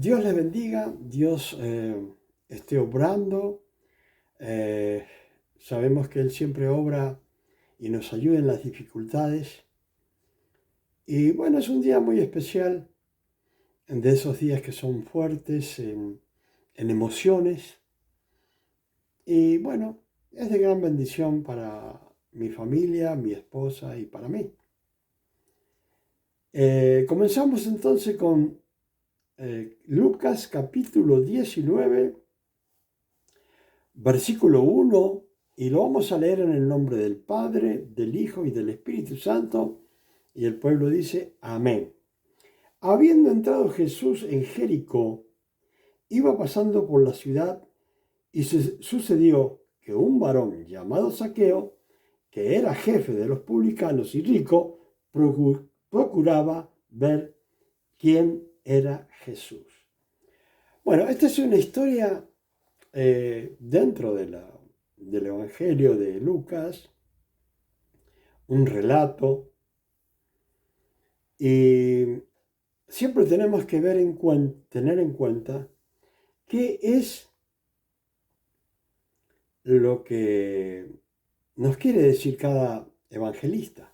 Dios les bendiga, Dios esté obrando. eh, Sabemos que Él siempre obra y nos ayuda en las dificultades. Y bueno, es un día muy especial, de esos días que son fuertes en emociones. Y bueno, es de gran bendición para mi familia, mi esposa y para mí. Comenzamos entonces con Lucas capítulo 19. Versículo 1, y lo vamos a leer en el nombre del Padre, del Hijo y del Espíritu Santo, y el pueblo dice, amén. Habiendo entrado Jesús en Jericó, iba pasando por la ciudad, y sucedió que un varón llamado Zaqueo, que era jefe de los publicanos y rico, procuraba ver quién era Jesús. Bueno, esta es una historia dentro del Evangelio de Lucas, un relato, y siempre tenemos que tener en cuenta qué es lo que nos quiere decir cada evangelista,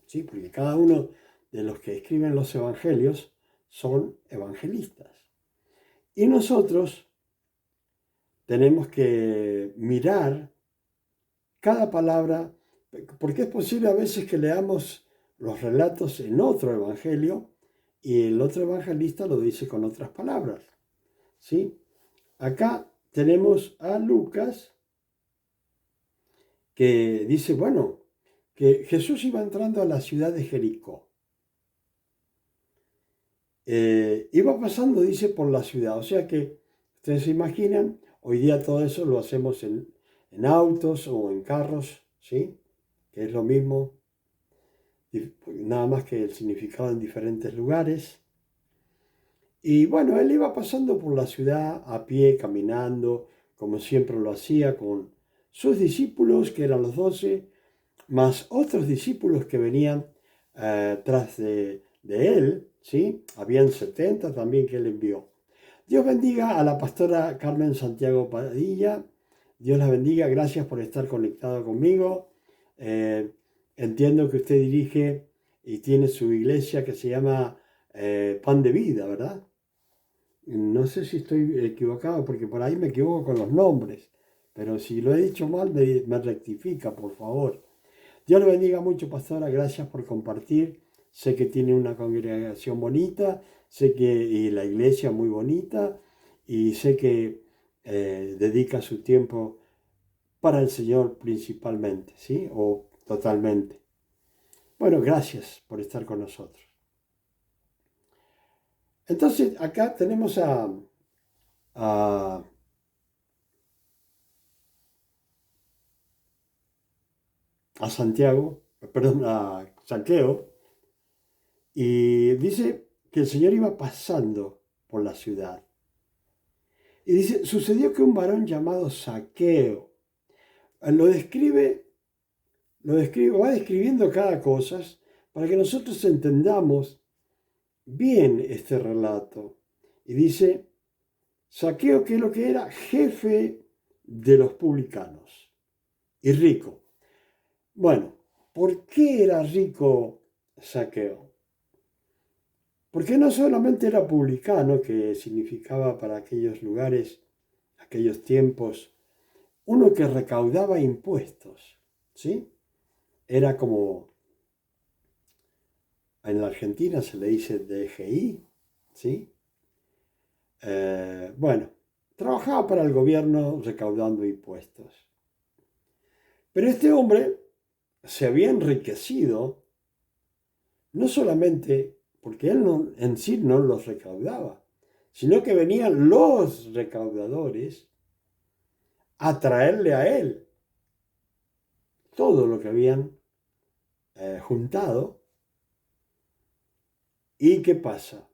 ¿sí? Porque cada uno de los que escriben los evangelios son evangelistas. Y nosotros tenemos que mirar cada palabra, porque es posible a veces que leamos los relatos en otro evangelio y el otro evangelista lo dice con otras palabras, ¿sí? Acá tenemos a Lucas que dice, bueno, que Jesús iba entrando a la ciudad de Jericó. Iba pasando, dice, por la ciudad, o sea que ustedes se imaginan, hoy día todo eso lo hacemos en autos o en carros, ¿sí? Que es lo mismo, nada más que el significado en diferentes lugares. Y bueno, él iba pasando por la ciudad a pie, caminando, como siempre lo hacía con sus discípulos, que eran los 12, más otros discípulos que venían tras de él, ¿sí? Habían 70 también que él envió. Dios bendiga a la pastora Carmen Santiago Padilla. Dios la bendiga. Gracias por estar conectado conmigo. Eh, Entiendo que usted dirige y tiene su iglesia que se llama Pan de Vida, ¿verdad? No sé si estoy equivocado porque por ahí me equivoco con los nombres, pero si lo he dicho mal, me rectifica, por favor. Dios le bendiga mucho, pastora. Gracias por compartir. Sé que tiene una congregación bonita, sé que y la iglesia muy bonita y sé que dedica su tiempo para el Señor principalmente, ¿sí? O totalmente. Bueno, gracias por estar con nosotros. Entonces, acá tenemos a, a Santiago, perdón, a Santiago, y dice que el Señor iba pasando por la ciudad. Y dice, sucedió que un varón llamado Zaqueo, lo describe, va describiendo cada cosa para que nosotros entendamos bien este relato. Y dice, Zaqueo, que es lo que era jefe de los publicanos y rico. Bueno, ¿por qué era rico Zaqueo? Porque no solamente era publicano, que significaba para aquellos lugares, aquellos tiempos, uno que recaudaba impuestos, ¿sí? Era como, en la Argentina se le dice DGI, ¿sí? Bueno, trabajaba para el gobierno recaudando impuestos. Pero este hombre se había enriquecido, no solamente porque él en sí no los recaudaba, sino que venían los recaudadores a traerle a él todo lo que habían juntado. ¿Y qué pasa?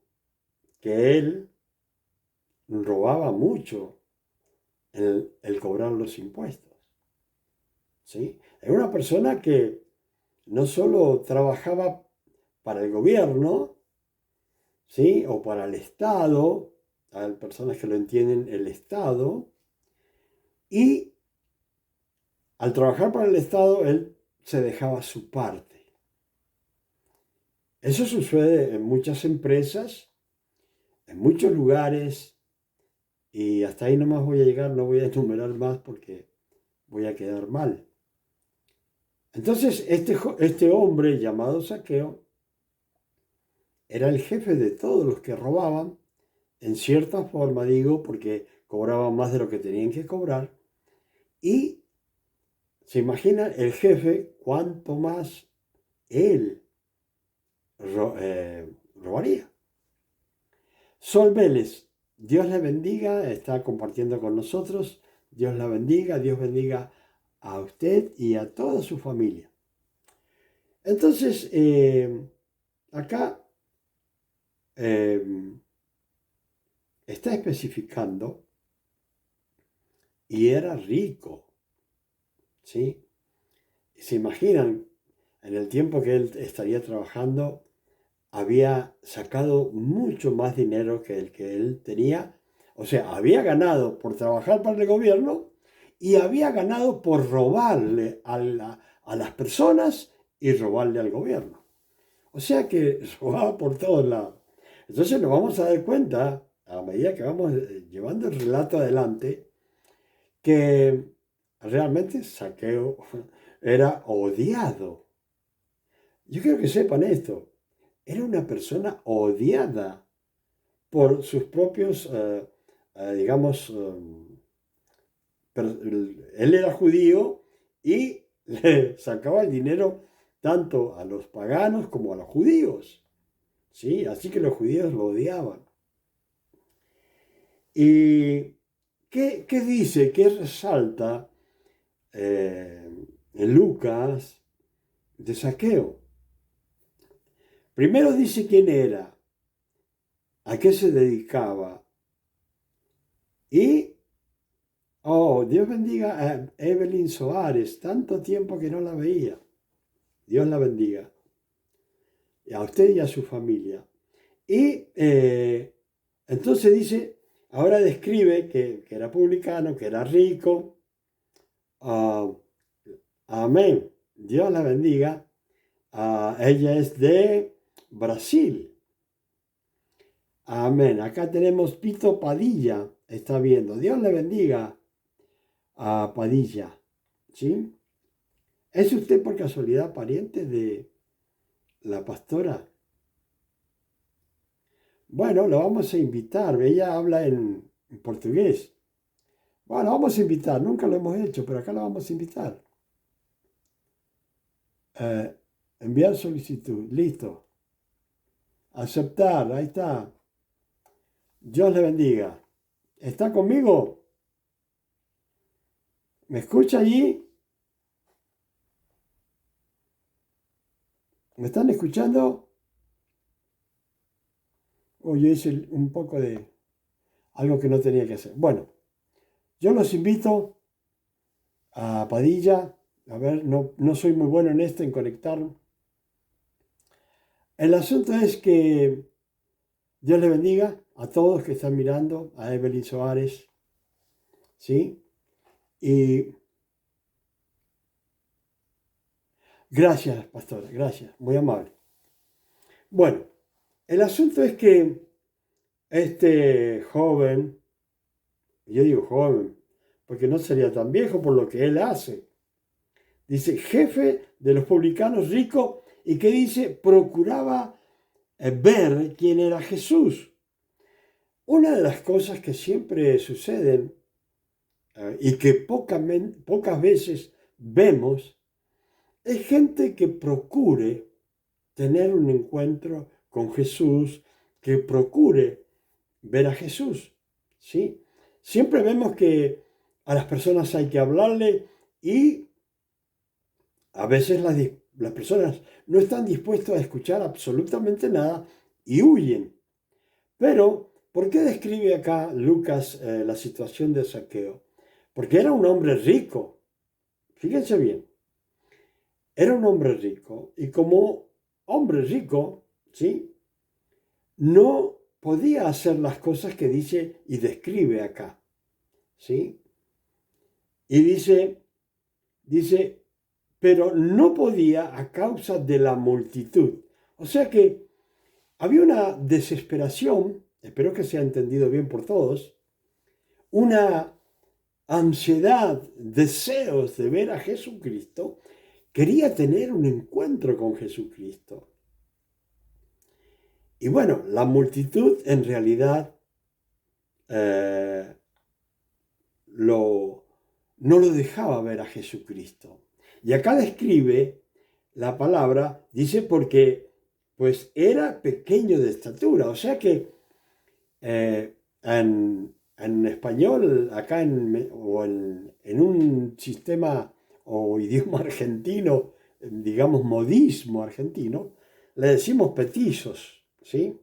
Que él robaba mucho el cobrar los impuestos, ¿sí? Era una persona que no solo trabajaba para el gobierno, ¿sí? O para el Estado, hay personas que lo entienden, el Estado, y al trabajar para el Estado, él se dejaba su parte. Eso sucede en muchas empresas, en muchos lugares, y hasta ahí nomás voy a llegar, no voy a enumerar más porque voy a quedar mal. Entonces, este hombre llamado Zaqueo era el jefe de todos los que robaban, en cierta forma digo, porque cobraban más de lo que tenían que cobrar, y se imagina el jefe cuánto más él robaría. Sol Vélez, Dios le bendiga, está compartiendo con nosotros, Dios la bendiga, Dios bendiga a usted y a toda su familia. Entonces, acá está especificando, y era rico, ¿sí? ¿Se imaginan? En el tiempo que él estaría trabajando, había sacado mucho más dinero que el que él tenía. O sea, había ganado por trabajar para el gobierno y había ganado por robarle a las personas y robarle al gobierno. O sea que robaba por todos lados. Entonces nos vamos a dar cuenta, a medida que vamos llevando el relato adelante, que realmente Zaqueo era odiado. Yo quiero que sepan esto. Era una persona odiada por sus propios, digamos, él era judío y le sacaba el dinero tanto a los paganos como a los judíos. ¿Sí? Así que los judíos lo odiaban. ¿Y qué dice, qué resalta en Lucas de Zaqueo? Primero dice quién era, a qué se dedicaba. Y, oh, Dios bendiga a Evelyn Soares, tanto tiempo que no la veía. Dios la bendiga. Y a usted y a su familia. Y entonces dice, ahora describe que era publicano, que era rico. Amén. Dios la bendiga. Ella es de Brasil. Amén. Acá tenemos Pito Padilla. Está viendo. Dios le bendiga a Padilla. ¿Sí? ¿Es usted por casualidad pariente de la pastora? Bueno, lo vamos a invitar. Ella habla en portugués. Bueno, vamos a invitar. Nunca lo hemos hecho, pero acá lo vamos a invitar. Enviar solicitud. Listo. Aceptar. Ahí está. Dios le bendiga. ¿Está conmigo? ¿Me escucha allí? ¿Me están escuchando? O yo hice un poco de algo que no tenía que hacer. Bueno, yo los invito a Padilla. A ver, no soy muy bueno en esto, en conectar. El asunto es que Dios le bendiga a todos que están mirando, a Evelyn Soares, ¿sí? Y gracias, pastora, gracias, muy amable. Bueno, el asunto es que este joven, yo digo joven, porque no sería tan viejo por lo que él hace, dice jefe de los publicanos rico y que dice procuraba ver quién era Jesús. Una de las cosas que siempre suceden y que pocas veces vemos es gente que procure tener un encuentro con Jesús, que procure ver a Jesús, ¿sí? Siempre vemos que a las personas hay que hablarle y a veces las personas no están dispuestas a escuchar absolutamente nada y huyen. Pero, ¿por qué describe acá Lucas la situación de Zaqueo? Porque era un hombre rico. Fíjense bien, era un hombre rico y como hombre rico, ¿sí? No podía hacer las cosas que dice y describe acá, ¿sí? Y dice, pero no podía a causa de la multitud. O sea que había una desesperación, espero que sea entendido bien por todos, una ansiedad, deseos de ver a Jesucristo, quería tener un encuentro con Jesucristo. Y bueno, la multitud en realidad eh, no lo dejaba ver a Jesucristo. Y acá describe la palabra, dice porque pues era pequeño de estatura, o sea que en español, acá en un sistema o idioma argentino, digamos modismo argentino, le decimos petizos, ¿sí?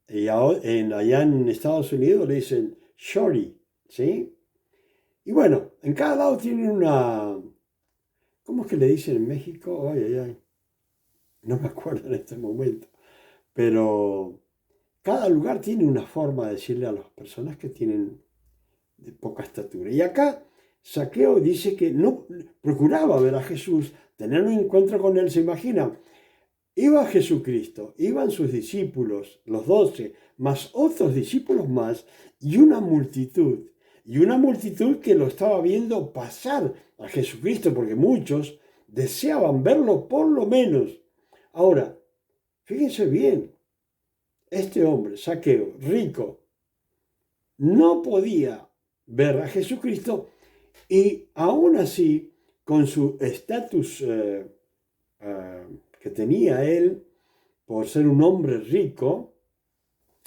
Y allá en Estados Unidos le dicen shorty, ¿sí? Y bueno, en cada lado tienen una, ¿cómo es que le dicen en México? Ay, ay, ay, no me acuerdo en este momento, pero cada lugar tiene una forma de decirle a las personas que tienen de poca estatura. Y acá Zaqueo dice que no procuraba ver a Jesús, tener un encuentro con él, se imagina. Iba Jesucristo, iban sus discípulos, los 12, más otros discípulos más, y una multitud que lo estaba viendo pasar a Jesucristo, porque muchos deseaban verlo por lo menos. Ahora, fíjense bien, este hombre, Zaqueo, rico, no podía ver a Jesucristo y aún así, con su estatus que tenía él por ser un hombre rico,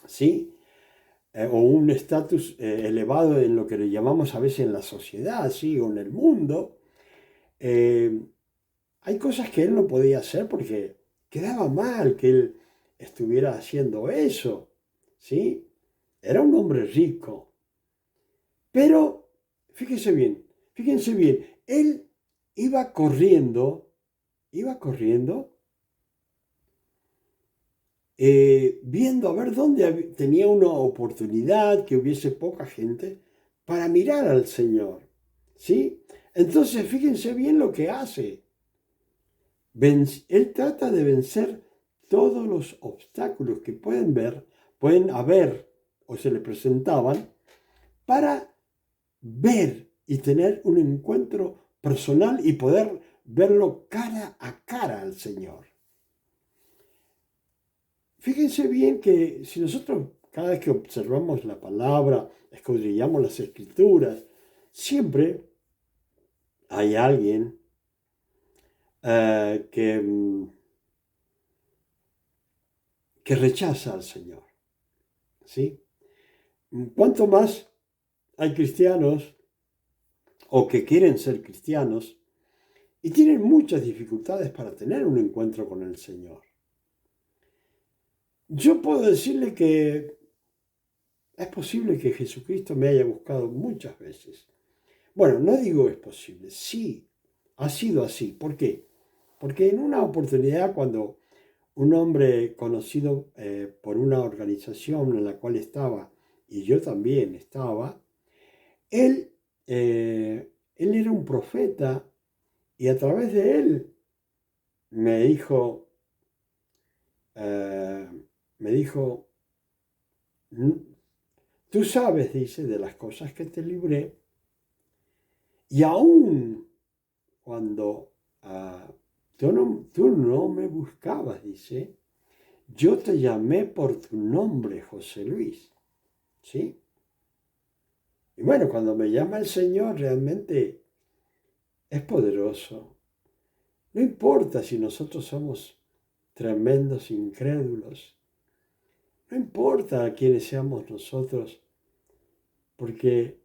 ¿sí? O un estatus elevado en lo que le llamamos a veces en la sociedad, ¿sí? O en el mundo, eh, hay cosas que él no podía hacer porque quedaba mal que él estuviera haciendo eso, ¿sí? Era un hombre rico. Pero, fíjense bien, él iba corriendo, viendo a ver dónde tenía una oportunidad, que hubiese poca gente, para mirar al Señor, ¿sí? Entonces, fíjense bien lo que hace. Él trata de vencer todos los obstáculos que pueden haber o se le presentaban para ver y tener un encuentro personal y poder verlo cara a cara al Señor. Fíjense bien que si nosotros cada vez que observamos la palabra, escudriñamos las escrituras, siempre hay alguien eh, que, mm, que rechaza al Señor, ¿sí? ¿Cuánto más hay cristianos o que quieren ser cristianos y tienen muchas dificultades para tener un encuentro con el Señor? Yo puedo decirle que es posible que Jesucristo me haya buscado muchas veces. Bueno, no digo es posible, sí, ha sido así. ¿Por qué? Porque en una oportunidad cuando un hombre conocido por una organización en la cual estaba, y yo también estaba, él, él era un profeta y a través de él me dijo, eh, me dijo, tú sabes, dice, de las cosas que te libré, y aún cuando tú no me buscabas, dice, yo te llamé por tu nombre, José Luis, ¿sí? Y bueno, cuando me llama el Señor, realmente es poderoso. No importa si nosotros somos tremendos incrédulos, no importa quiénes seamos nosotros, porque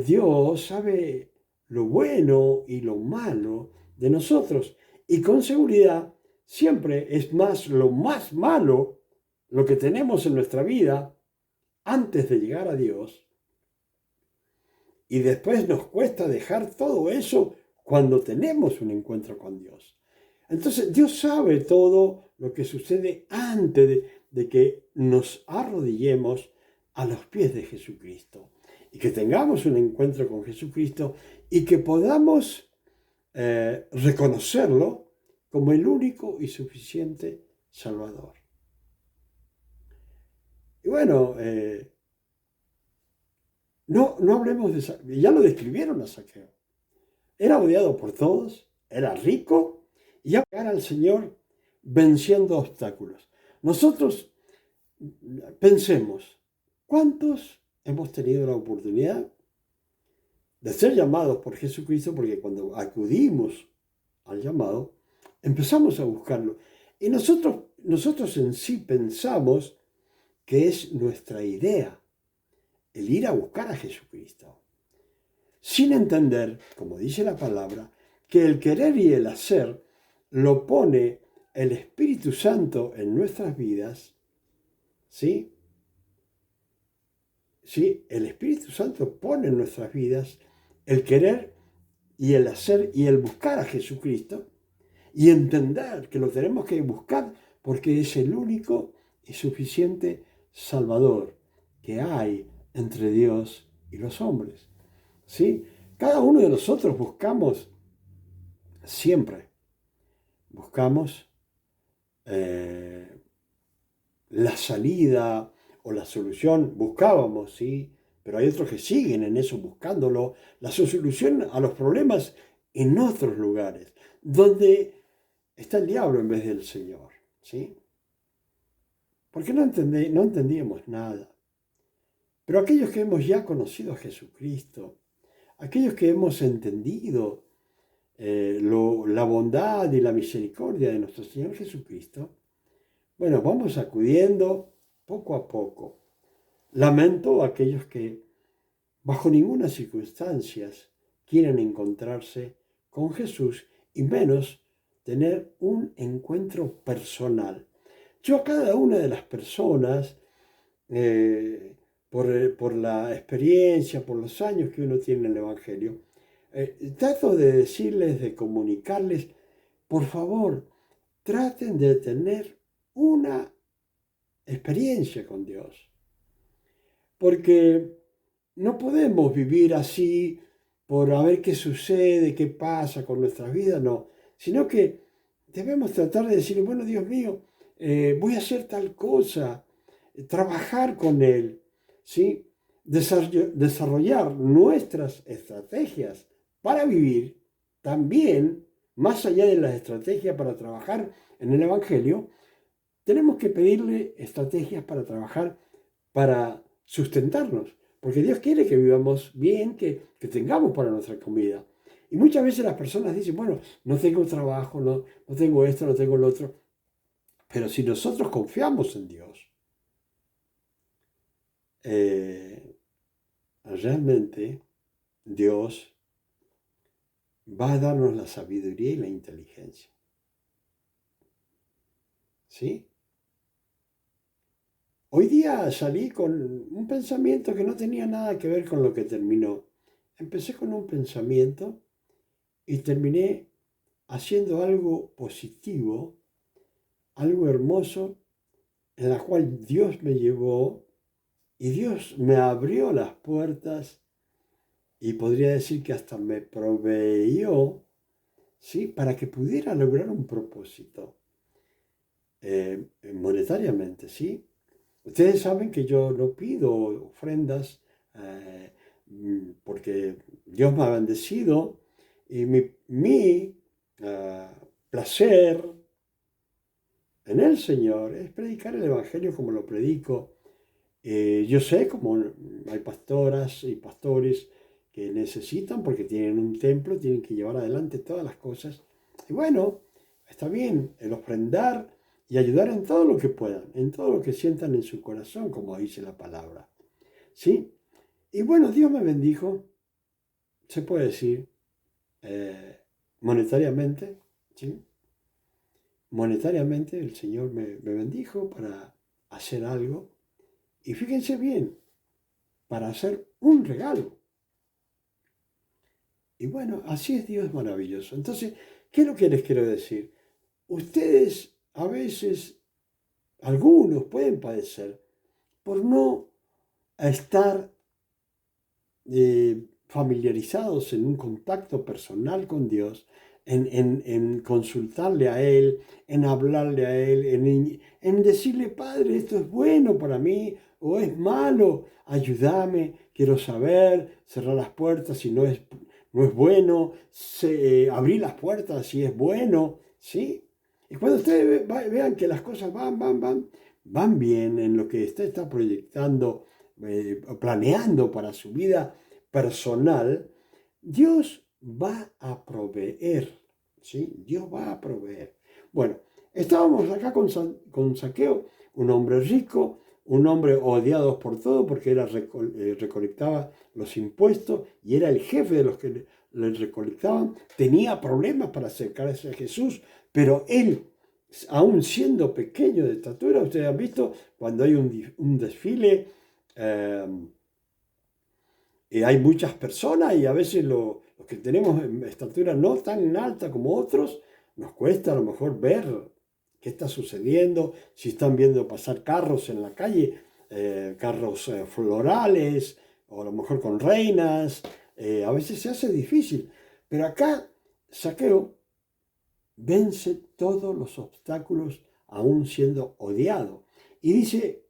Dios sabe lo bueno y lo malo de nosotros. Y con seguridad siempre es más lo más malo lo que tenemos en nuestra vida antes de llegar a Dios. Y después nos cuesta dejar todo eso cuando tenemos un encuentro con Dios. Entonces Dios sabe todo lo que sucede antes de que nos arrodillemos a los pies de Jesucristo y que tengamos un encuentro con Jesucristo y que podamos reconocerlo como el único y suficiente Salvador. Y bueno, no hablemos de Saqueo, ya lo describieron a Saqueo. Era odiado por todos, era rico y ya llegar al Señor venciendo obstáculos. Nosotros pensemos, ¿cuántos hemos tenido la oportunidad de ser llamados por Jesucristo? Porque cuando acudimos al llamado, empezamos a buscarlo. Y nosotros en sí pensamos que es nuestra idea el ir a buscar a Jesucristo, sin entender, como dice la palabra, que el querer y el hacer lo pone el Espíritu Santo en nuestras vidas, ¿sí? ¿Sí? El Espíritu Santo pone en nuestras vidas el querer y el hacer y el buscar a Jesucristo y entender que lo tenemos que buscar porque es el único y suficiente Salvador que hay entre Dios y los hombres. ¿Sí? Cada uno de nosotros buscamos siempre, buscamos la salida o la solución, buscábamos, ¿sí? Pero hay otros que siguen en eso buscándolo, la solución a los problemas en otros lugares, donde está el diablo en vez del Señor, ¿sí? Porque no entendíamos nada. Pero aquellos que hemos ya conocido a Jesucristo, aquellos que hemos entendido la bondad y la misericordia de nuestro Señor Jesucristo, bueno, vamos acudiendo poco a poco. Lamento a aquellos que bajo ninguna circunstancia quieren encontrarse con Jesús y menos tener un encuentro personal. Yo a cada una de las personas, por la experiencia, por los años que uno tiene en el Evangelio, trato de decirles, de comunicarles, por favor, traten de tener una experiencia con Dios. Porque no podemos vivir así por a ver qué sucede, qué pasa con nuestras vidas, no. Sino que debemos tratar de decir, bueno, Dios mío, voy a hacer tal cosa, trabajar con Él, ¿sí? Desarrollar nuestras estrategias para vivir también, más allá de las estrategias para trabajar en el Evangelio, tenemos que pedirle estrategias para trabajar, para sustentarnos, porque Dios quiere que vivamos bien, que tengamos para nuestra comida. Y muchas veces las personas dicen, bueno, no tengo trabajo, no tengo esto, no tengo lo otro. Pero si nosotros confiamos en Dios, realmente Dios va a darnos la sabiduría y la inteligencia. ¿Sí? Hoy día salí con un pensamiento que no tenía nada que ver con lo que terminó. Empecé con un pensamiento y terminé haciendo algo positivo, algo hermoso, en la cual Dios me llevó y Dios me abrió las puertas y podría decir que hasta me proveyó, ¿sí? Para que pudiera lograr un propósito monetariamente, ¿sí? Ustedes saben que yo no pido ofrendas porque Dios me ha bendecido y mi placer en el Señor es predicar el Evangelio como lo predico. Yo sé como hay pastoras y pastores que necesitan porque tienen un templo, tienen que llevar adelante todas las cosas. Y bueno, está bien el ofrendar y ayudar en todo lo que puedan, en todo lo que sientan en su corazón, como dice la palabra. ¿Sí? Y bueno, Dios me bendijo, se puede decir, monetariamente, ¿sí? Monetariamente el Señor me bendijo para hacer algo. Y fíjense bien, para hacer un regalo. Y bueno, así es Dios maravilloso. Entonces, ¿qué es lo que les quiero decir? Ustedes a veces algunos pueden padecer por no estar familiarizados en un contacto personal con Dios, en consultarle a Él, en hablarle a Él, en decirle, Padre, esto es bueno para mí o es malo, ayúdame, quiero saber, cerrar las puertas si no es bueno, abrir las puertas si es bueno, ¿sí? Y cuando ustedes vean que las cosas van bien en lo que usted está proyectando, planeando para su vida personal, Dios va a proveer, ¿sí? Dios va a proveer. Bueno, estábamos acá con Zaqueo, un hombre rico, un hombre odiado por todo porque recolectaba los impuestos y era el jefe de los que le recolectaban, tenía problemas para acercarse a Jesús, pero él, aún siendo pequeño de estatura, ustedes han visto cuando hay un desfile, hay muchas personas y a veces los que tenemos estatura no tan alta como otros, nos cuesta a lo mejor ver qué está sucediendo, si están viendo pasar carros en la calle, carros florales, o a lo mejor con reinas, a veces se hace difícil. Pero acá Zaqueo vence todos los obstáculos aún siendo odiado. Y dice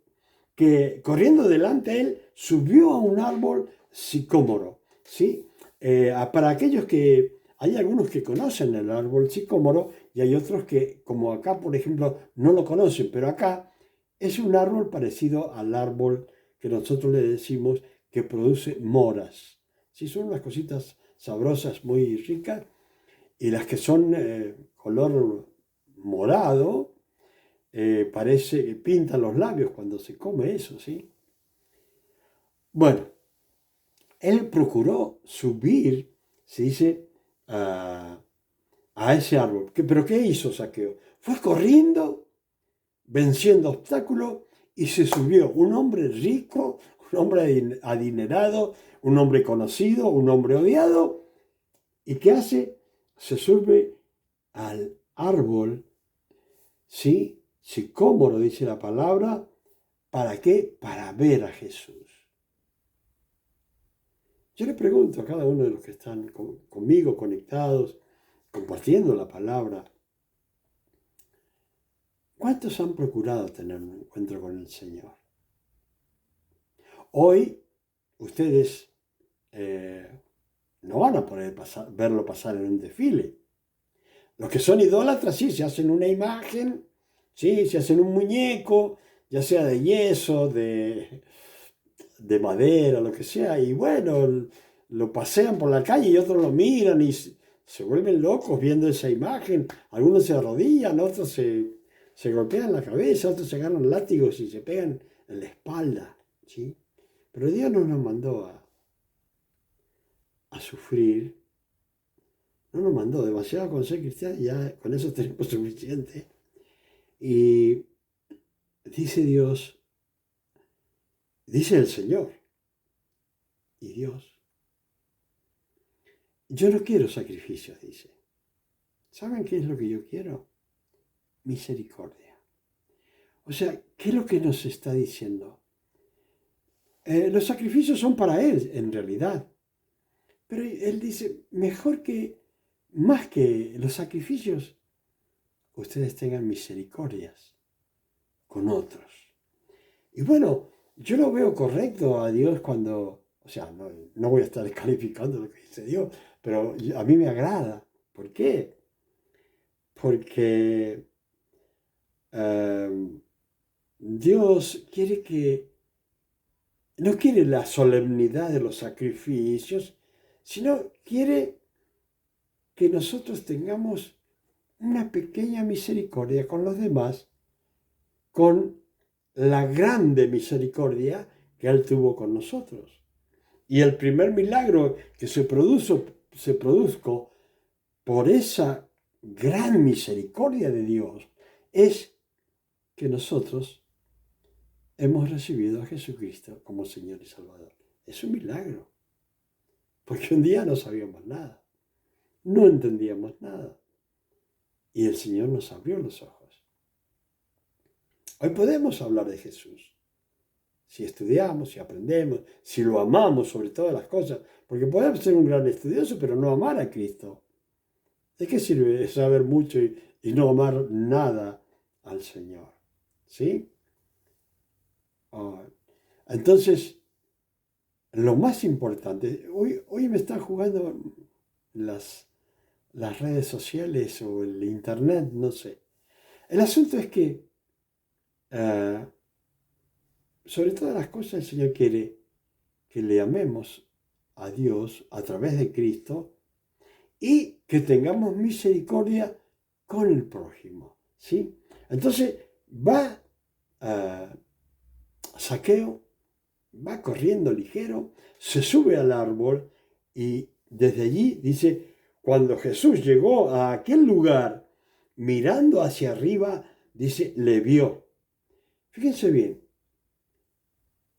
que corriendo delante de él subió a un árbol sicómoro, ¿sí? Para aquellos que, hay algunos que conocen el árbol sicómoro y hay otros que, como acá, por ejemplo, no lo conocen, pero acá es un árbol parecido al árbol que nosotros le decimos que produce moras. Sí, son unas cositas sabrosas, muy ricas, y las que son color morado, parece que pintan los labios cuando se come eso, ¿sí? Bueno, él procuró subir, se dice, a ese árbol. ¿Pero qué hizo Zaqueo? Fue corriendo, venciendo obstáculos y se subió. Un hombre rico, un hombre adinerado, un hombre conocido, un hombre odiado. ¿Y qué hace? Se sube al árbol, ¿sí? Sicómoro, dice la palabra. ¿Para qué? Para ver a Jesús. Yo le pregunto a cada uno de los que están conmigo conectados, compartiendo la palabra, ¿cuántos han procurado tener un encuentro con el Señor? Hoy ustedes no van a poder verlo pasar en un desfile. Los que son idólatras, sí, se hacen una imagen, sí, se hacen un muñeco, ya sea de yeso, de madera, lo que sea, y bueno, lo pasean por la calle y otros lo miran y se vuelven locos viendo esa imagen. Algunos se arrodillan, otros se golpean la cabeza, otros se agarran látigos y se pegan en la espalda, ¿sí? Pero Dios no nos mandó a sufrir, no nos mandó demasiado con ser cristianos, ya con eso tenemos suficiente. Y dice Dios, dice el Señor y Dios, yo no quiero sacrificios, dice. ¿Saben qué es lo que yo quiero? Misericordia. O sea, ¿qué es lo que nos está diciendo? Los sacrificios son para Él, en realidad. Pero Él dice, más que los sacrificios, ustedes tengan misericordias con otros. Y bueno, yo lo veo correcto a Dios cuando, o sea, no voy a estar descalificando lo que dice Dios, pero a mí me agrada. ¿Por qué? Porque Dios no quiere la solemnidad de los sacrificios, sino quiere que nosotros tengamos una pequeña misericordia con los demás, con la grande misericordia que Él tuvo con nosotros. Y el primer milagro que se produjo por esa gran misericordia de Dios es que nosotros hemos recibido a Jesucristo como Señor y Salvador. Es un milagro, porque un día no sabíamos nada, no entendíamos nada, y el Señor nos abrió los ojos. Hoy podemos hablar de Jesús. Si estudiamos, si aprendemos, si lo amamos sobre todas las cosas. Porque podemos ser un gran estudioso, pero no amar a Cristo. ¿De qué sirve saber mucho y no amar nada al Señor? ¿Sí? Ah, entonces, lo más importante, hoy me están jugando las redes sociales o el internet, no sé. El asunto es que, eh, sobre todas las cosas, el Señor quiere que le amemos a Dios a través de Cristo y que tengamos misericordia con el prójimo, ¿sí? Entonces va Zaqueo, va corriendo ligero, se sube al árbol y desde allí dice, cuando Jesús llegó a aquel lugar, mirando hacia arriba, dice, le vio. Fíjense bien,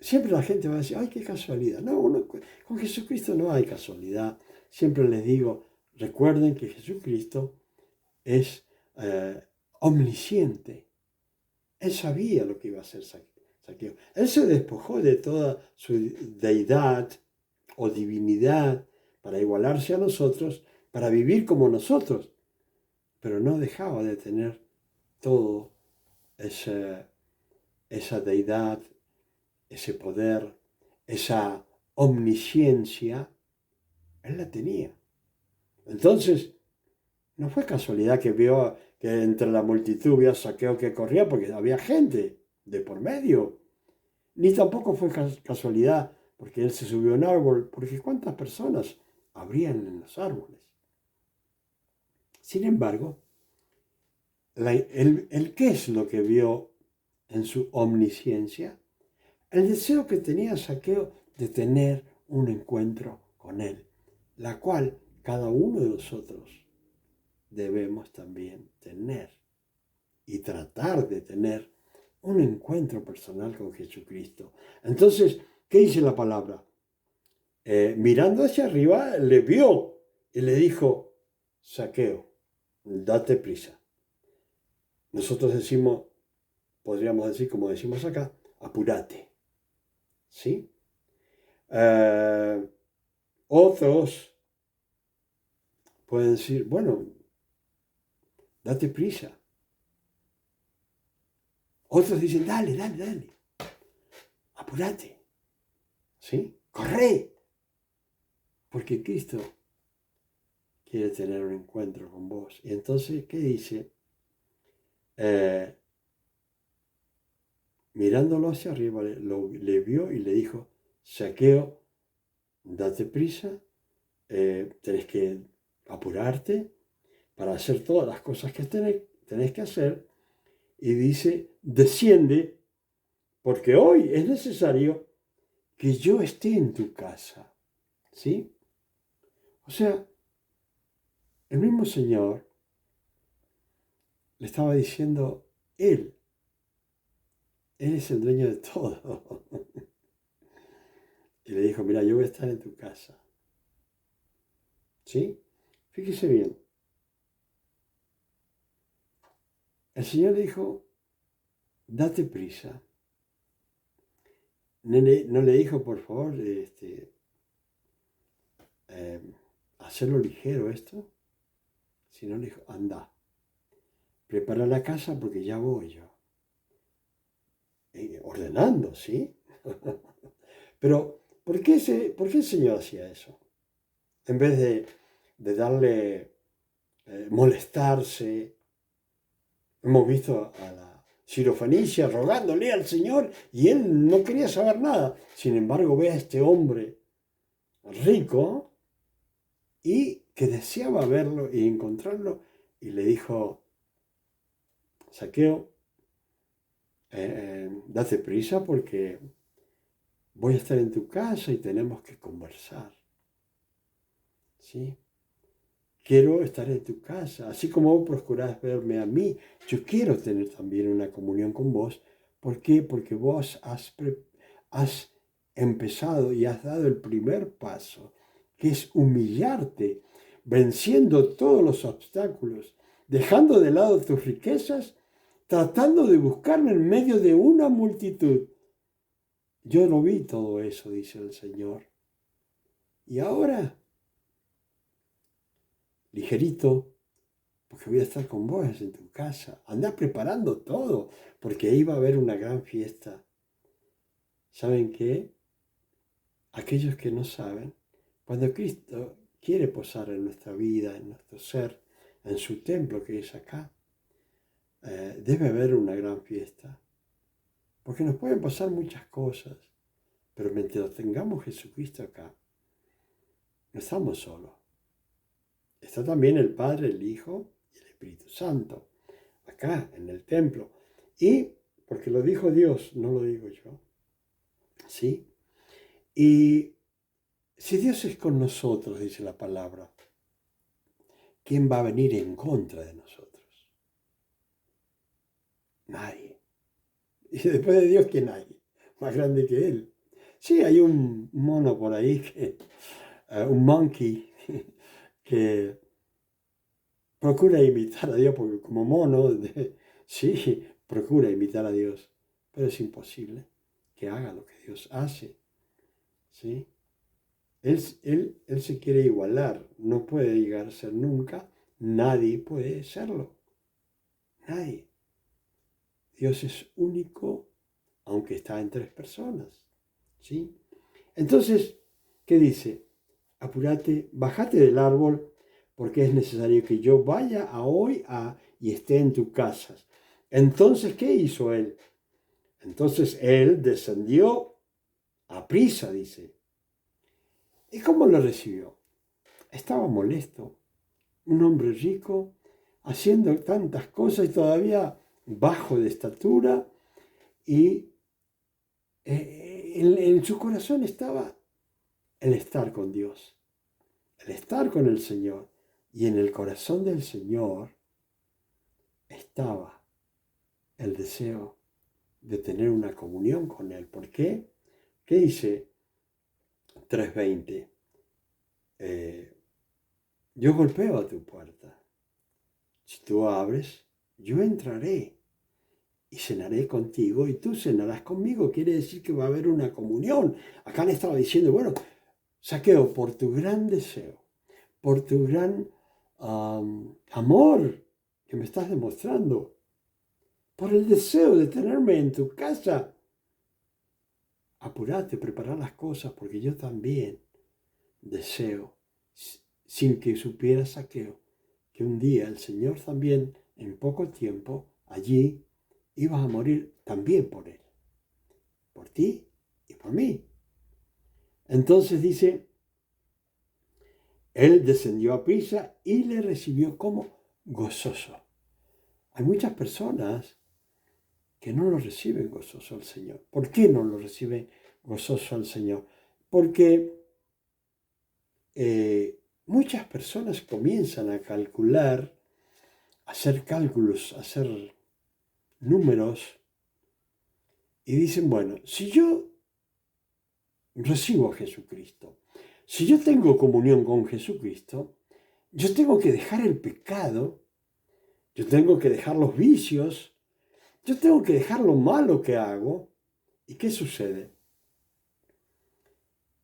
siempre la gente va a decir, ay, qué casualidad. No, con Jesucristo no hay casualidad. Siempre les digo, recuerden que Jesucristo es omnisciente. Él sabía lo que iba a hacer Zaqueo. Él se despojó de toda su deidad o divinidad para igualarse a nosotros, para vivir como nosotros, pero no dejaba de tener todo esa deidad, ese poder, esa omnisciencia. Él la tenía. Entonces, no fue casualidad que vio que entre la multitud vio a Zaqueo que corría porque había gente de por medio. Ni tampoco fue casualidad porque él se subió a un árbol, porque ¿cuántas personas habrían en los árboles? Sin embargo, ¿qué es lo que vio en su omnisciencia? El deseo que tenía Zaqueo de tener un encuentro con él, la cual cada uno de nosotros debemos también tener y tratar de tener un encuentro personal con Jesucristo. Entonces, ¿qué dice la palabra? Mirando hacia arriba, le vio y le dijo, Zaqueo, date prisa. Nosotros decimos, podríamos decir, como decimos acá, apúrate. ¿Sí? Otros pueden decir, bueno, date prisa. Otros dicen, dale, apúrate. ¿Sí? Corre. Porque Cristo quiere tener un encuentro con vos. Y entonces, ¿qué dice? Mirándolo hacia arriba, le vio y le dijo, Zaqueo, date prisa, tenés que apurarte para hacer todas las cosas que tenés que hacer. Y dice, desciende, porque hoy es necesario que yo esté en tu casa. ¿Sí? O sea, el mismo Señor le estaba diciendo, Él es el dueño de todo. Y le dijo, mira, yo voy a estar en tu casa. ¿Sí? Fíjese bien. El Señor le dijo, date prisa. No le dijo, por favor, hacerlo ligero esto, sino le dijo, anda, prepara la casa porque ya voy yo. Ordenando, ¿sí? Pero, ¿por qué el Señor hacía eso? En vez de darle, molestarse, hemos visto a la Sirofenicia rogándole al Señor y él no quería saber nada. Sin embargo, ve a este hombre rico y que deseaba verlo y encontrarlo y le dijo, Zaqueo, date prisa porque voy a estar en tu casa y tenemos que conversar. ¿Sí? Quiero estar en tu casa, así como vos procurás verme a mí, yo quiero tener también una comunión con vos. ¿Por qué? Porque vos has empezado y has dado el primer paso, que es humillarte, venciendo todos los obstáculos, dejando de lado tus riquezas tratando de buscarme en medio de una multitud. Yo lo vi todo eso, dice el Señor. Y ahora, ligerito, porque voy a estar con vos en tu casa. Andá preparando todo, porque ahí va a haber una gran fiesta. ¿Saben qué? Aquellos que no saben, cuando Cristo quiere posar en nuestra vida, en nuestro ser, en su templo que es acá, debe haber una gran fiesta. Porque nos pueden pasar muchas cosas, pero mientras tengamos Jesucristo acá, no estamos solos. Está también el Padre, el Hijo y el Espíritu Santo, acá en el templo. Y, porque lo dijo Dios, no lo digo yo, ¿sí? Y si Dios es con nosotros, dice la palabra, ¿quién va a venir en contra de nosotros? Nadie. Y después de Dios, ¿quién hay? Más grande que Él. Sí, hay un mono por ahí, un monkey, que procura imitar a Dios, porque como mono, sí, procura imitar a Dios, pero es imposible que haga lo que Dios hace, ¿sí? Él se quiere igualar, no puede llegar a ser nunca, nadie puede serlo, nadie. Dios es único, aunque está en tres personas, ¿sí? Entonces, ¿qué dice? Apúrate, bájate del árbol, porque es necesario que yo vaya y esté en tu casa. Entonces, ¿qué hizo él? Entonces él descendió a prisa, dice. ¿Y cómo lo recibió? Estaba molesto. Un hombre rico, haciendo tantas cosas y todavía bajo de estatura, y en su corazón estaba el estar con Dios, el estar con el Señor. Y en el corazón del Señor estaba el deseo de tener una comunión con Él. ¿Por qué? ¿Qué dice 3:20? Yo golpeo a tu puerta. Si tú abres, yo entraré y cenaré contigo y tú cenarás conmigo. Quiere decir que va a haber una comunión. Acá le estaba diciendo, bueno, Zaqueo, por tu gran deseo, por tu gran amor que me estás demostrando, por el deseo de tenerme en tu casa, apúrate, prepara las cosas, porque yo también deseo, sin que supiera Zaqueo, que un día el Señor también, en poco tiempo, allí, iba a morir también por él, por ti y por mí. Entonces dice, él descendió a prisa y le recibió como gozoso. Hay muchas personas que no lo reciben gozoso al Señor. ¿Por qué no lo reciben gozoso al Señor? Porque muchas personas comienzan a calcular, a hacer cálculos, a hacer números y dicen, bueno, si yo recibo a Jesucristo, si yo tengo comunión con Jesucristo, yo tengo que dejar el pecado, yo tengo que dejar los vicios, yo tengo que dejar lo malo que hago. ¿Y qué sucede?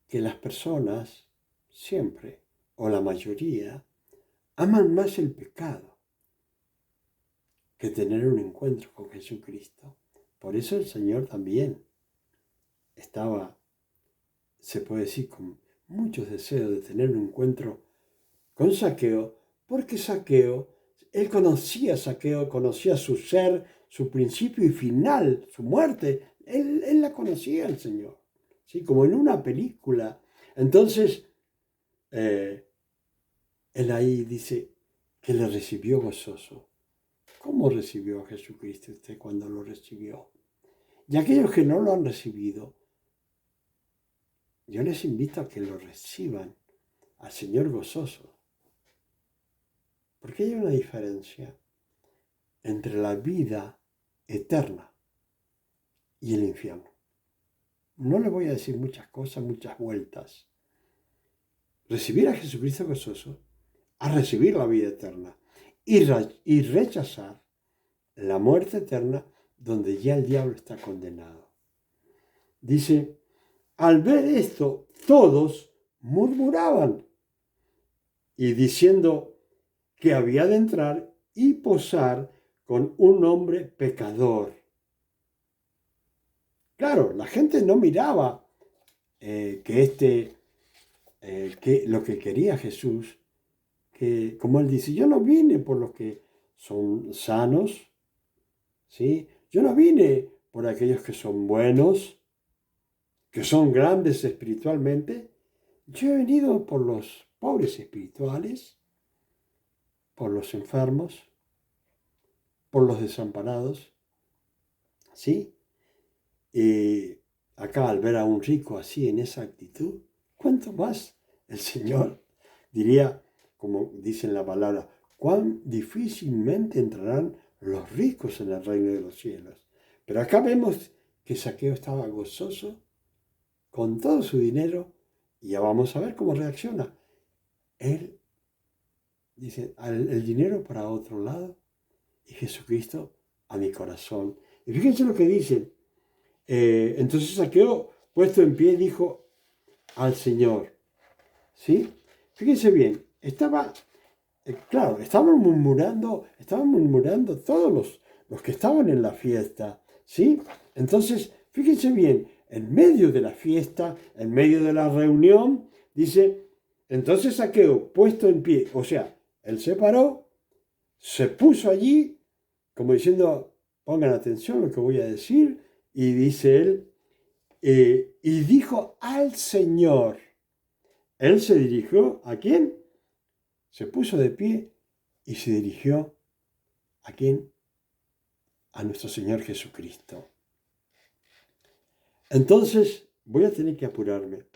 Que las personas siempre, o la mayoría, aman más el pecado que tener un encuentro con Jesucristo. Por eso el Señor también estaba, se puede decir, con muchos deseos de tener un encuentro con Zaqueo, porque Zaqueo, él conocía a Zaqueo, conocía su ser, su principio y final, su muerte. Él la conocía al Señor, ¿sí? Como en una película. Entonces, él ahí dice que le recibió gozoso. ¿Cómo recibió a Jesucristo usted cuando lo recibió? Y aquellos que no lo han recibido, yo les invito a que lo reciban al Señor gozoso. Porque hay una diferencia entre la vida eterna y el infierno. No le voy a decir muchas cosas, muchas vueltas. Recibir a Jesucristo gozoso, a recibir la vida eterna y rechazar la muerte eterna, donde ya el diablo está condenado. Dice, al ver esto, todos murmuraban y diciendo que había de entrar y posar con un hombre pecador. Claro, la gente no miraba que lo que quería Jesús, que como él dice, yo no vine por los que son sanos, ¿sí? Yo no vine por aquellos que son buenos, que son grandes espiritualmente. Yo he venido por los pobres espirituales, por los enfermos, por los desamparados, ¿sí? Y acá al ver a un rico así en esa actitud, ¿cuánto más el Señor diría, como dice en la palabra, cuán difícilmente entrarán los ricos en el reino de los cielos? Pero acá vemos que Zaqueo estaba gozoso con todo su dinero y ya vamos a ver cómo reacciona. Él dice, el dinero para otro lado y Jesucristo a mi corazón. Y fíjense lo que dice. Entonces Zaqueo, puesto en pie, dijo al Señor, ¿sí? Fíjense bien, estaban murmurando todos los que estaban en la fiesta, ¿sí? Entonces, fíjense bien, en medio de la fiesta, en medio de la reunión, dice, entonces Zaqueo, puesto en pie, o sea, él se paró, se puso allí, como diciendo, pongan atención a lo que voy a decir, y dice él, y dijo al Señor, él se dirigió, ¿a quién? Se puso de pie y se dirigió, ¿a quién? A nuestro Señor Jesucristo. Entonces, voy a tener que apurarme.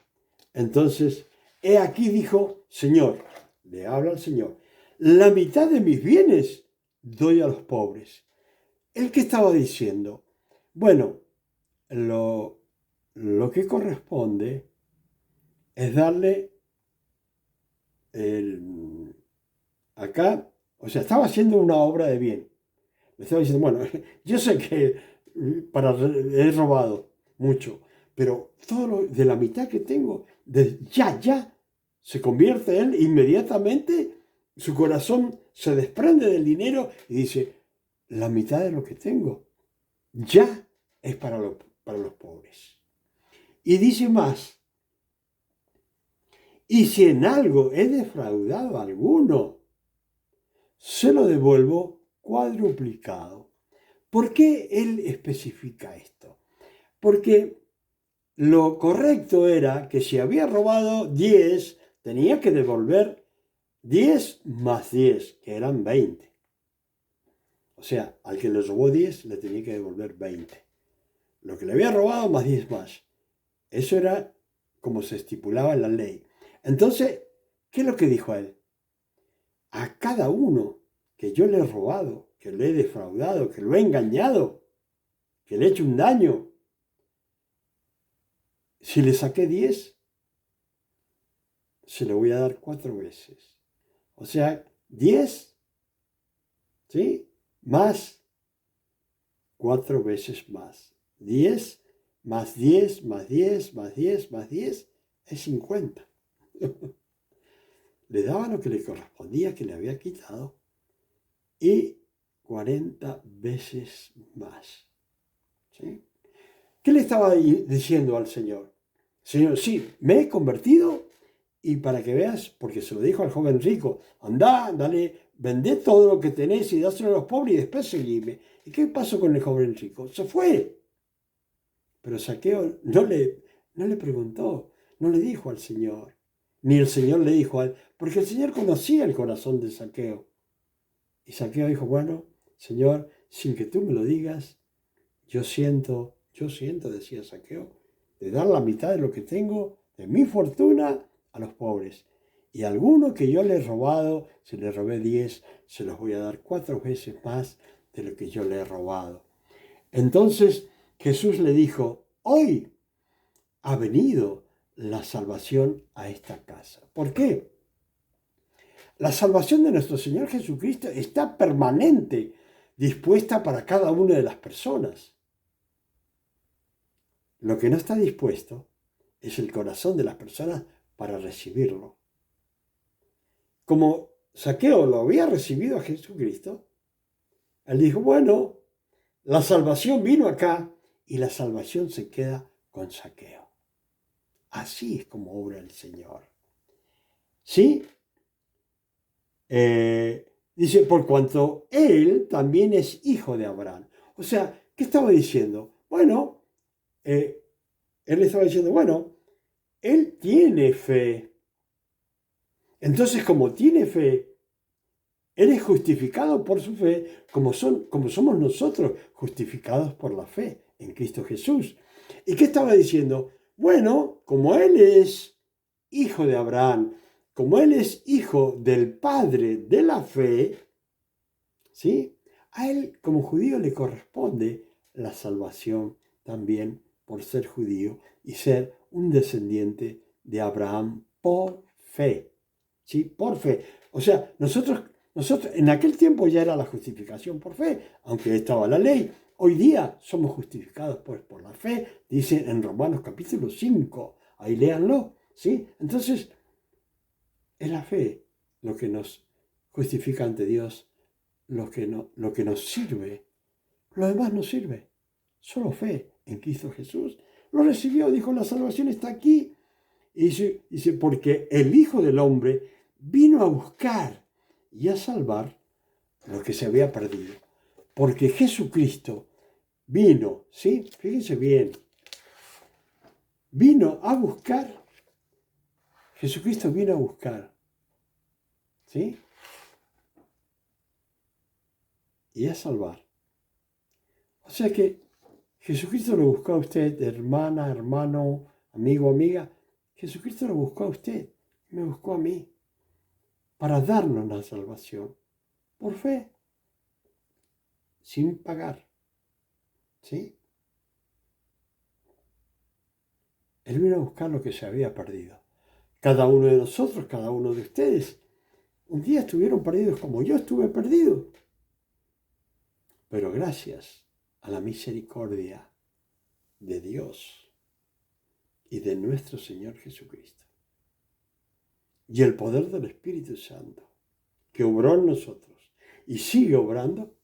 Entonces, he aquí dijo, Señor, le habla al Señor, la mitad de mis bienes doy a los pobres. ¿El que estaba diciendo? Bueno, lo que corresponde es darle acá, o sea, estaba haciendo una obra de bien. Le estaba diciendo, bueno, yo sé que he robado mucho, pero todo de la mitad que tengo, ya, se convierte él inmediatamente, su corazón se desprende del dinero y dice, la mitad de lo que tengo ya es para los pobres. Y dice más, y si en algo he defraudado a alguno, se lo devuelvo cuadruplicado. ¿Por qué él especifica esto? Porque lo correcto era que si había robado 10, tenía que devolver 10 más 10, que eran 20. O sea, al que le robó 10 le tenía que devolver 20. Lo que le había robado más 10 más. Eso era como se estipulaba en la ley. Entonces, ¿qué es lo que dijo él? A cada uno que yo le he robado, que le he defraudado, que lo he engañado, que le he hecho un daño, si le saqué 10, se le voy a dar 4 veces. O sea, 10, ¿sí? Más 4 veces más. 10 más 10 más 10 más 10 más 10 es 50. Le daba lo que le correspondía, que le había quitado, y 40 veces más. ¿Sí? ¿Qué le estaba diciendo al Señor? Señor, sí, me he convertido y para que veas, porque se lo dijo al joven rico, andá, dale, vendé todo lo que tenés y dáselo a los pobres y después seguime. ¿Y qué pasó con el joven rico? Se fue. Pero Zaqueo no le preguntó, no le dijo al Señor, ni el Señor le dijo a él, porque el Señor conocía el corazón de Zaqueo. Y Zaqueo dijo, bueno, Señor, sin que tú me lo digas, yo siento, decía Zaqueo, de dar la mitad de lo que tengo, de mi fortuna, a los pobres. Y a alguno que yo le he robado, si le robé 10, se los voy a dar 4 veces más de lo que yo le he robado. Entonces Jesús le dijo, hoy ha venido la salvación a esta casa. ¿Por qué? La salvación de nuestro Señor Jesucristo está permanente. dispuesta para cada una de las personas. Lo que no está dispuesto es el corazón de las personas para recibirlo. Como Zaqueo lo había recibido a Jesucristo, él dijo, bueno, la salvación vino acá y la salvación se queda con Zaqueo. Así es como obra el Señor. ¿Sí? Dice, por cuanto él también es hijo de Abraham. O sea, ¿qué estaba diciendo? Bueno, él estaba diciendo, bueno, él tiene fe. Entonces, como tiene fe, él es justificado por su fe, como somos nosotros justificados por la fe en Cristo Jesús. ¿Y qué estaba diciendo? Bueno, como él es hijo de Abraham, como él es hijo del Padre de la fe, ¿sí? A él como judío le corresponde la salvación también por ser judío y ser un descendiente de Abraham por fe, ¿sí? Por fe. O sea, nosotros en aquel tiempo ya era la justificación por fe, aunque estaba la ley. Hoy día somos justificados por la fe, dice en Romanos capítulo 5, ahí léanlo, ¿sí? Entonces, es la fe lo que nos justifica ante Dios, lo que nos sirve. Lo demás no sirve. Solo fe en Cristo Jesús. Lo recibió, dijo, la salvación está aquí. Y dice, porque el Hijo del Hombre vino a buscar y a salvar lo que se había perdido. Porque Jesucristo vino, ¿sí? Fíjense bien, vino a buscar, Jesucristo vino a buscar, ¿sí? Y a salvar. O sea que Jesucristo lo buscó a usted, hermana, hermano, amigo, amiga. Jesucristo lo buscó a usted, me buscó a mí, para darnos la salvación, por fe, sin pagar, ¿sí? Él vino a buscar lo que se había perdido. Cada uno de nosotros, cada uno de ustedes, un día estuvieron perdidos como yo estuve perdido. Pero gracias a la misericordia de Dios y de nuestro Señor Jesucristo y el poder del Espíritu Santo que obró en nosotros y sigue obrando,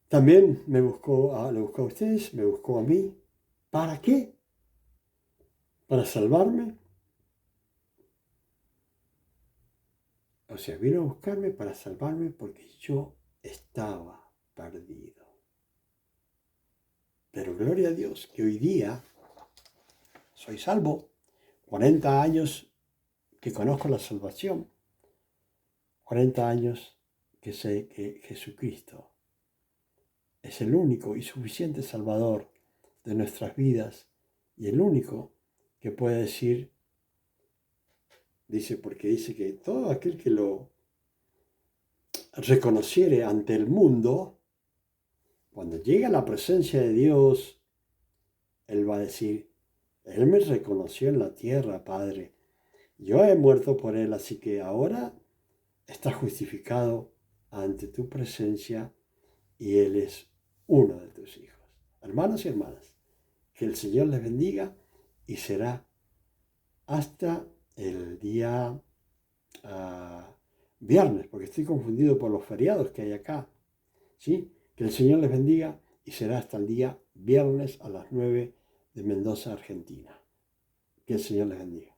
también le buscó a ustedes, me buscó a mí. ¿Para qué? ¿Para salvarme? O sea, vino a buscarme para salvarme porque yo estaba perdido. Pero gloria a Dios que hoy día soy salvo. 40 años que conozco la salvación. 40 años que sé que Jesucristo es el único y suficiente Salvador de nuestras vidas y el único que puede decir, porque dice que todo aquel que lo reconociere ante el mundo, cuando llega a la presencia de Dios, Él va a decir, Él me reconoció en la tierra, Padre, yo he muerto por Él, así que ahora está justificado ante tu presencia y Él es uno de tus hijos. Hermanos y hermanas, que el Señor les bendiga y será hasta el día viernes, porque estoy confundido por los feriados que hay acá. ¿Sí? Que el Señor les bendiga y será hasta el día viernes a las 9 de Mendoza, Argentina. Que el Señor les bendiga.